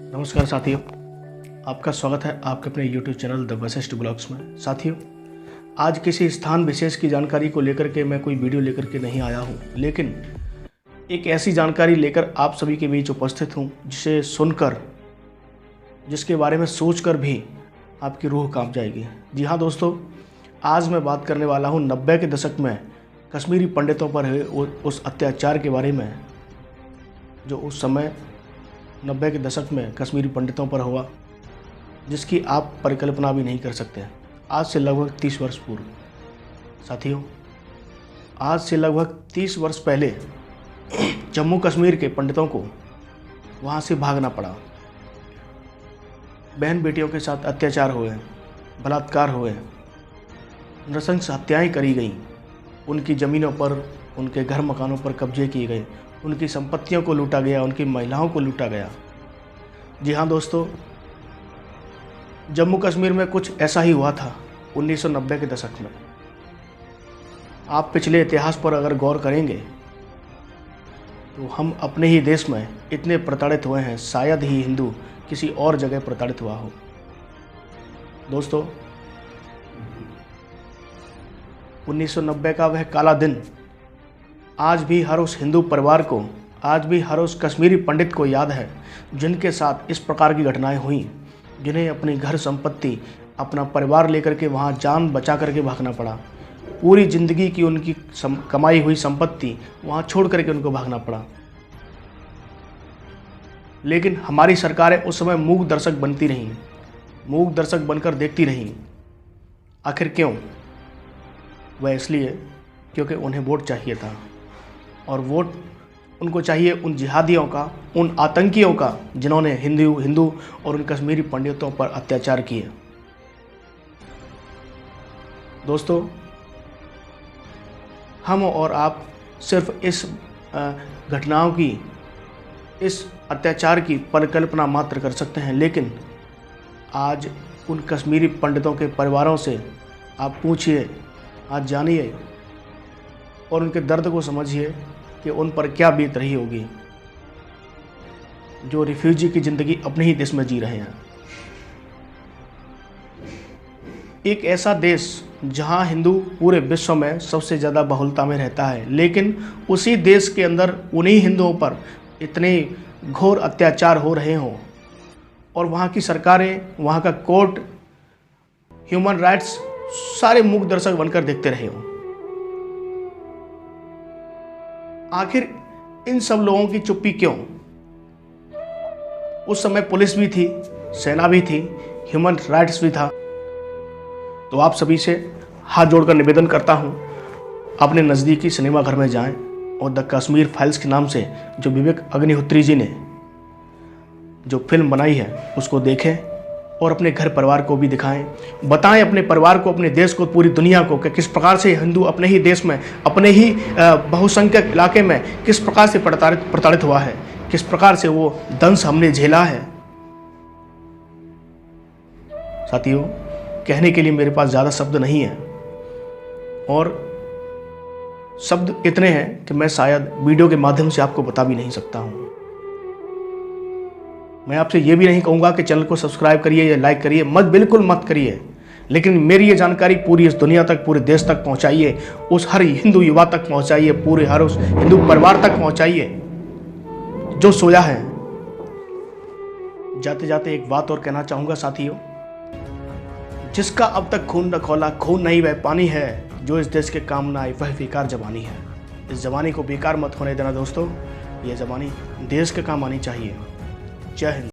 नमस्कार साथियों, आपका स्वागत है आपके अपने YouTube channel the Vashishtha blogs में। साथियों, आज किसी स्थान विशेष की जानकारी को लेकर के मैं कोई वीडियो लेकर के नहीं आया हूँ, लेकिन एक ऐसी जानकारी लेकर आप सभी के बीच उपस्थित हूँ जिसे सुनकर, जिसके बारे में सोचकर भी आपकी रूह कांप जाएगी। जी हाँ दोस्तों, आज मैं बात करने वाला हूँ 90 के दशक में कश्मीरी पंडितों पर हुए उस अत्याचार के बारे में, जो उस समय 90 के दशक में कश्मीरी पंडितों पर हुआ, जिसकी आप परिकल्पना भी नहीं कर सकते। आज से लगभग 30 वर्ष पूर्व। साथियों, आज से लगभग 30 वर्ष पहले जम्मू कश्मीर के पंडितों को वहाँ से भागना पड़ा। बहन बेटियों के साथ अत्याचार हुए, बलात्कार हुए, नृशंस हत्याएं करी गईं, उनकी ज़मीनों पर, उनके घर मकानों पर कब्जे किए गए, उनकी संपत्तियों को लूटा गया, उनकी महिलाओं को लूटा गया। जी हाँ दोस्तों, जम्मू कश्मीर में कुछ ऐसा ही हुआ था 1990 के दशक में। आप पिछले इतिहास पर अगर गौर करेंगे तो हम अपने ही देश में इतने प्रताड़ित हुए हैं, शायद ही हिंदू किसी और जगह प्रताड़ित हुआ हो। दोस्तों, 1990 का वह काला दिन आज भी हर उस हिंदू परिवार को, आज भी हर उस कश्मीरी पंडित को याद है जिनके साथ इस प्रकार की घटनाएं हुई, जिन्हें अपनी घर संपत्ति, अपना परिवार लेकर के वहां जान बचा करके भागना पड़ा। पूरी ज़िंदगी की उनकी कमाई हुई संपत्ति वहां छोड़ करके उनको भागना पड़ा। लेकिन हमारी सरकारें उस समय मूक दर्शक बनती रहीं, मूक दर्शक बनकर देखती रहीं। आखिर क्यों? वह इसलिए क्योंकि उन्हें वोट चाहिए था, और वोट उनको चाहिए उन जिहादियों का, उन आतंकियों का जिन्होंने हिंदू और उन कश्मीरी पंडितों पर अत्याचार किए। दोस्तों, हम और आप सिर्फ इस घटनाओं की, इस अत्याचार की परिकल्पना मात्र कर सकते हैं, लेकिन आज उन कश्मीरी पंडितों के परिवारों से आप पूछिए, आज जानिए और उनके दर्द को समझिए कि उन पर क्या बीत रही होगी, जो रिफ्यूजी की ज़िंदगी अपने ही देश में जी रहे हैं। एक ऐसा देश जहां हिंदू पूरे विश्व में सबसे ज़्यादा बहुलता में रहता है, लेकिन उसी देश के अंदर उन्हीं हिंदुओं पर इतने घोर अत्याचार हो रहे हों, और वहाँ की सरकारें, वहाँ का कोर्ट, ह्यूमन राइट्स सारे मूक दर्शक बनकर देखते रहे हों। आखिर इन सब लोगों की चुप्पी क्यों? उस समय पुलिस भी थी, सेना भी थी, ह्यूमन राइट्स भी था। तो आप सभी से हाथ जोड़कर निवेदन करता हूं, अपने नज़दीकी सिनेमा घर में जाएं और द कश्मीर फाइल्स के नाम से जो विवेक अग्निहोत्री जी ने जो फिल्म बनाई है उसको देखें, और अपने घर परिवार को भी दिखाएं। बताएं अपने परिवार को, अपने देश को, पूरी दुनिया को कि किस प्रकार से हिंदू अपने ही देश में, अपने ही बहुसंख्यक इलाके में किस प्रकार से प्रताड़ित हुआ है, किस प्रकार से वो दंश हमने झेला है। साथियों, कहने के लिए मेरे पास ज़्यादा शब्द नहीं है, और शब्द इतने हैं कि मैं शायद वीडियो के माध्यम से आपको बता भी नहीं सकता हूँ। मैं आपसे ये भी नहीं कहूँगा कि चैनल को सब्सक्राइब करिए या लाइक करिए, बिल्कुल मत करिए, लेकिन मेरी ये जानकारी पूरी इस दुनिया तक, पूरे देश तक पहुँचाइए, उस हर हिंदू युवा तक पहुँचाइए, पूरे हर उस हिंदू परिवार तक पहुँचाइए जो सोया है। जाते जाते एक बात और कहना चाहूँगा साथियों, जिसका अब तक खून न खौला, खून नहीं वह पानी है, जो इस देश के काम ना आए वह बेकार जवानी है। इस जवानी को बेकार मत होने देना दोस्तों, ये जवानी देश के काम आनी चाहिए। जय हिंद।